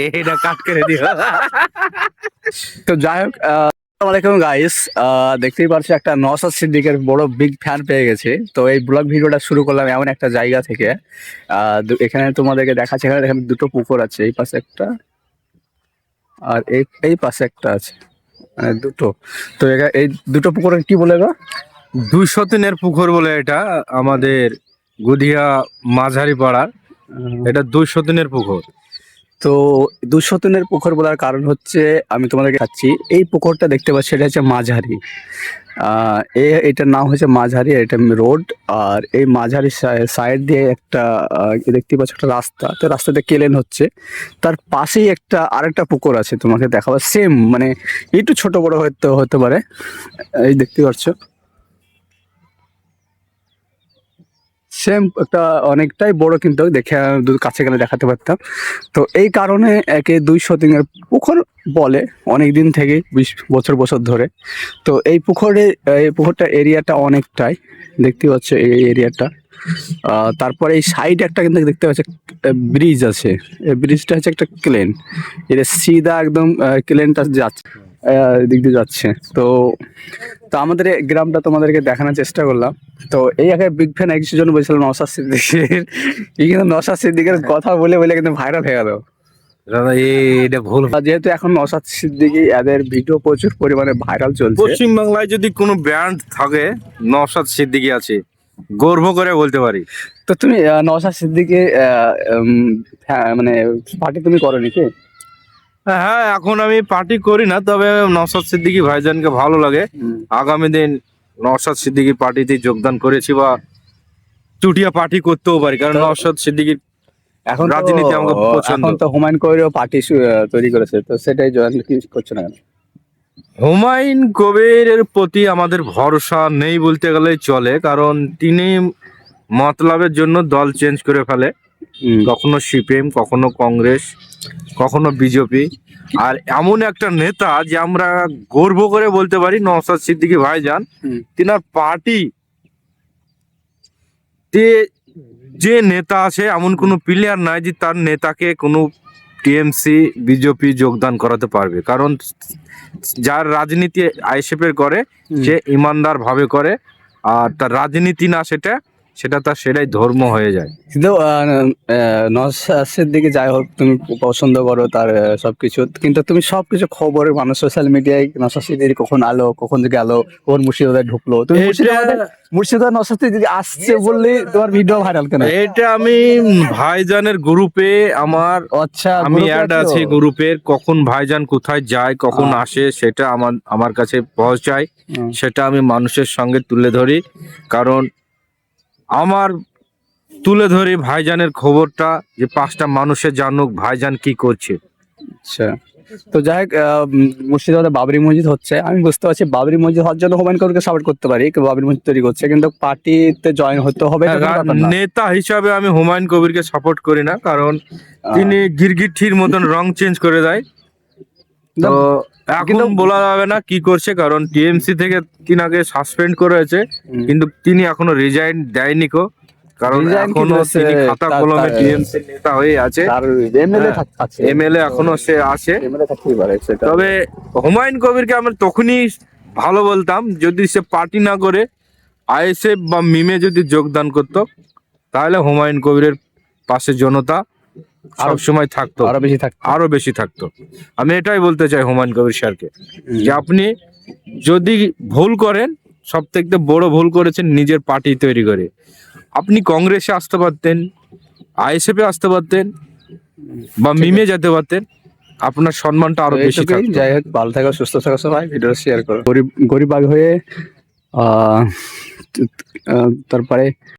এটা কাট করে দিও। তো যাই হোক, আসসালামু আলাইকুম গাইস। দেখতেই পাচ্ছি একটা নওশাদ সিদ্দিকের বড় বিগ ফ্যান পেয়ে গেছি। তো এই ব্লগ ভিডিওটা শুরু করলাম এমন একটা জায়গা থেকে। এখানে তোমাদেরকে দেখাচ্ছে, এখানে দুটো পুকুর আছে, এই পাশে একটা আর এই এই পাশে একটা আছে, মানে দুটো। তো এই দুটো পুকুর কি বলে গো? 200 দিনের পুকুর বলে এটা আমাদের গুদিয়া মাঝারি পাড়ার। এটা 200 দিনের পুকুর। তো 200 দিনের পুকুর বলার কারণ হচ্ছে, আমি তোমাদেরকে দেখাচ্ছি। এই পুকুরটা দেখতে পাচ্ছি, এটা হচ্ছে মাঝারি। এটার নাম হচ্ছে মাঝারি, এটা রোড। আর এই মাঝারি সাইড দিয়ে একটা দেখতে পাচ্ছ একটা রাস্তা, তো রাস্তাতে কেলেন হচ্ছে। তার পাশেই একটা আরেকটা পুকুর আছে, তোমাকে দেখাবো। সেম মানে একটু ছোট বড় হতে পারে। এই দেখতে পাচ্ছ, সেম একটা অনেকটাই বড়, কিন্তু দেখে কাছে গেলে দেখাতে পারতাম। তো এই কারণে একে 200 দিনের পুকুর বলে অনেক দিন থেকে, 20 বছর বছর ধরে। তো এই পুকুরটা এরিয়াটা অনেকটাই, দেখতে পাচ্ছ এই এরিয়াটা। তারপরে এই সাইডে একটা কিন্তু দেখতে পাচ্ছ ব্রিজ আছে। এই ব্রিজটা হচ্ছে একটা ক্লেন, এটা সিধা একদম ক্লেনটা যাচ্ছে, দিক দিয়ে যাচ্ছে। তো তো আমাদের এই গ্রামটা তোমাদেরকে দেখানোর চেষ্টা করলাম। তো এই এলাকায় বিগ ফ্যান একজন জন বলছিল নওশাদ সিদ্দিকের। এই কিন্তু নওশাদ সিদ্দিকের কথা বলে বলে কিন্তু ভাইরাল হয়ে গেল। দাদা এটা ভুল। আর যেহেতু এখন নওশাদ সিদ্দিকী, এদের ভিডিও প্রচুর পরিমাণে ভাইরাল চলছে। পশ্চিম বাংলায় যদি কোনো ব্র্যান্ড থাকে, নওশাদ সিদ্দিকী আছে, গর্ব করে বলতে পারি। তো তুমি নওশাদ সিদ্দিকী মানে পার্টি তুমি করো নাকি? হ্যাঁ, এখন আমি পার্টি করি না, তবে নওশাদ সিদ্দিকী ভাইজানকে ভালো লাগে। আগামী দিন নওশাদ সিদ্দিকী পার্টিতে যোগদান করেছি বা চুটিয়া পার্টি করতেও পারি, কারণ নওশাদ সিদ্দিকীর এখন রাজনীতি আমাকে পছন্দ। এখন তো হুমায়ুন কবিরও পার্টি তৈরি করেছে, তো সেটাই জয়েন কি করছো না কেন? হুমায়ুন কবিরের প্রতি আমাদের ভরসা নেই বলতে গেলেই চলে, কারণ তিনি মতলবের জন্য দল চেঞ্জ করে ফেলে। কখনো সিপিএম, কখনো কংগ্রেস, কখনো বিজেপি। আর এমন একটা নেতা যে আমরা গর্ব করে বলতে পারি, নওশাদ সিদ্দিকী ভাইজান, তিনার পার্টি যে নেতা আছে, এমন কোনো প্লেয়ার নাই যে তার নেতাকে কোনো টিএমসি বিজেপি যোগদান করাতে পারবে। কারণ যার রাজনীতি আইএসএফের করে, সে ইমানদার ভাবে করে। আর তার রাজনীতি না, সেটা তার সেটাই ধর্ম হয়ে যায়। কিন্তু নওশাদ সিদ্দিকী যাই হোক, তুমি পছন্দ করো তার সবকিছু, কিন্তু তুমি সবকিছু খবরের মানুষ সোশ্যাল মিডিয়ায় নওশাদ সিদ্দিকী কখন আলো, কখন গেল, কখন মুর্শিদাবাদে ঢুকলো, তুমি মুর্শিদাবাদ নওশাদ সিদ্দিকী আসছে বললেই তোমার ভিডিও ভাইরাল কেন? এটা আমি ভাইজানের গ্রুপে আচ্ছা, আমি অ্যাড আছি গ্রুপের। কখন ভাইজান কোথায় যায়, কখন আসে, সেটা আমার কাছে পৌঁছায়। সেটা আমি মানুষের সঙ্গে তুলে ধরি, কারণ আমার তুলে ধরি ভাইজানের খবরটা, যে 5টা মানুষের জানুক ভাইজান কি করছে। আচ্ছা, তো যাই হোক, মুর্শিদাবাদে বাবরি মসজিদ হচ্ছে, আমি বুঝতে পারছি বাবরি মসজিদ হওয়ার জন্য হুমায়ুন কবিরকে সাপোর্ট করতে পারি, বাবরি মসজিদ তৈরি করছে, কিন্তু পার্টিতে জয়েন হতে হবে নেতা হিসাবে আমি হুমায়ুন কবিরকে সাপোর্ট করি না, কারণ তিনি গিরগিটির মতন রং চেঞ্জ করে দেয়। তো এখন বলা যাবে না কি করছে, কারণ টিএমসি থেকে তিনাকে সাসপেন্ড করেছে, কিন্তু তিনি এখনো রিজাইন দেয়নি কারণ এখনো তিনি খাতা কলমে টিএমসি নেতা হয়ে আছে। এমএলএ এখনো সে আছে। তবে হুমায়ুন কবিরকে আমরা তখনই ভালো বলতাম যদি সে পার্টি না করে আইএসএফ বা মিমে যদি যোগদান করত, তাহলে হুমায়ুন কবিরের পাশে জনতা সবসময় থাকতো, আরো বেশি থাকতো। আমি এটাই বলতে চাই হুমায়ুন কবির স্যারকে, যে আপনি যদি ভুল করেন, সব থেকে বড় ভুল করেছেন নিজের পার্টি তৈরি করে। আপনি কংগ্রেসে আসতে পারতেন, আইএসএফে আসতে পারতেন, বা মিমে যেতে পারতেন, আপনার সম্মানটা আরো বেশি থাকতো। যাই হোক, ভালো থাকো, সুস্থ থাকো, সবাই ভিডিও শেয়ার করো। গরিব আগ হয়ে তারপরে